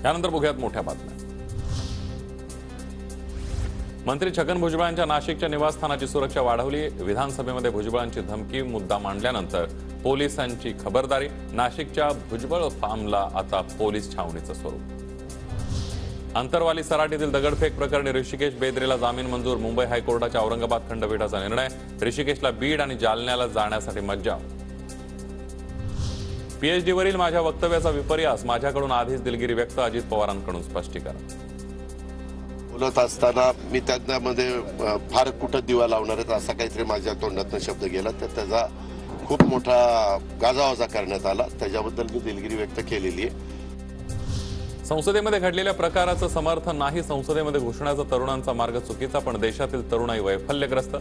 यानंतर बघूयात मोठ्या बातम्या। मंत्री छगन भुजबळांच्या नाशिकच्या निवासस्थानाची सुरक्षा वाढवली। विधानसभेमध्ये भुजबळांची धमकी मुद्दा मांडल्यानंतर पोलिसांची खबरदारी। नाशिकच्या भुजबळ फार्मला आता पोलीस छावणीचं स्वरूप। अंतरवाली सराटीतील दगडफेक प्रकरणी ऋषिकेश बेदरेला जामीन मंजूर। मुंबई हायकोर्टाच्या औरंगाबाद खंडपीठाचा निर्णय। ऋषिकेशला बीड आणि जालन्याला जाण्यासाठी मज्जाव। पीएचडीवरील माझ्या वक्तव्याचा विपर्यास, माझ्याकडून आधीच दिलगिरी व्यक्त। अजित पवारांकडून स्पष्टीकरण। बोलत असताना मी त्यामध्ये फार कुठं दिवा लावणार आहेत असा काहीतरी माझ्या तोंडातून शब्द गेला, तर त्याचा खूप मोठा गाजावाजा करण्यात आला। त्याच्याबद्दल मी दिलगिरी व्यक्त केलेली आहे। संसदेमध्ये घडलेल्या प्रकाराचं समर्थन नाही। संसदेमध्ये घोषणाचा तरुणांचा मार्ग चुकीचा, पण देशातील तरुणाई वैफल्यग्रस्त।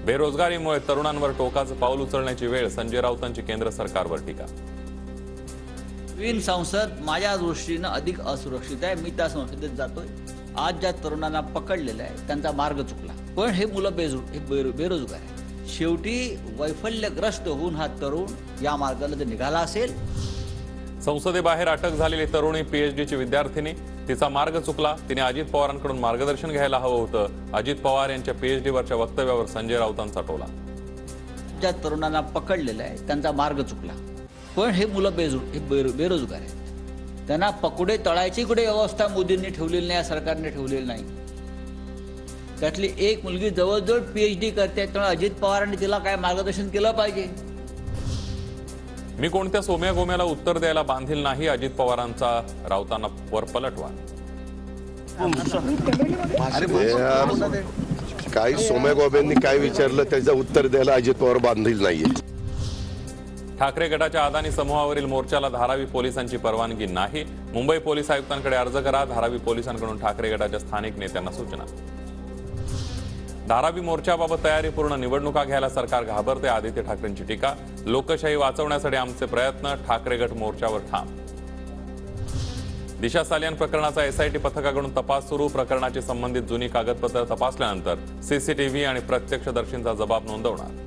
बेरोजगारीमुळे तरुणांवर टोकाचं पाऊल उचलण्याची वेळ। संजय राऊतांची केंद्र सरकारवर टीका। नवीन संसद माझ्या दृष्टीनं अधिक असुरक्षित आहे। मी त्या संसदेत जातोय। आज ज्या तरुणांना पकडलेलं आहे त्यांचा मार्ग चुकला, पण हे मुलं बेरोजगार आहे। शेवटी वैफल्यग्रस्त होऊन हा तरुण या मार्गाला जर निघाला असेल। संसदेबाहेर अटक झालेली तरुणी पीएचडीची विद्यार्थिनी, तिचा मार्ग चुकला। तिने अजित पवारांकडून मार्गदर्शन घ्यायला हवं होतं। अजित पवार यांच्या पीएचडीवरच्या वक्तव्यावर संजय राऊतांचा टोला। ज्या तरुणांना पकडलेलं आहे त्यांचा मार्ग चुकला, पण हे मुलं बेरोजगार आहेत। त्यांना पकडे तळायची कुठे व्यवस्था मोदींनी ठेवलेली नाही, सरकारने ठेवलेली नाही। त्यातली एक मुलगी जवळजवळ पीएचडी करते, त्यामुळे अजित पवारांनी तिला काय मार्गदर्शन केलं पाहिजे। मी कोणत्या सोम्या गोम्याला उत्तर द्यायला बांधील नाही। अजित पवारांचा राऊतांना वर पलटवार। काही सोम्या गोब्यांनी काय विचारलं त्याचं उत्तर द्यायला अजित पवार बांधील नाहीये। ठाकरे गटाच्या अदानी समूहावरील मोर्चाला धारावी पोलिसांची परवानगी नाही। मुंबई पोलीस आयुक्तांकडे अर्ज करा। धारावी पोलिसांकडून ठाकरे गटाच्या स्थानिक नेत्यांना सूचना। धारावी मोर्चाबाबत तयारी पूर्ण, निवडणुका घ्यायला सरकार घाबरते। आदित्य ठाकरेंची टीका। लोकशाही वाचवण्यासाठी आमचे प्रयत्न। ठाकरे गट मोर्चावर ठाम। दिशा सालियान प्रकरणाचा एसआयटी पथकाकडून तपास सुरू। प्रकरणाची संबंधित जुनी कागदपत्र तपासल्यानंतर सीसीटीव्ही आणि प्रत्यक्षदर्शींचा जबाब नोंदवणार।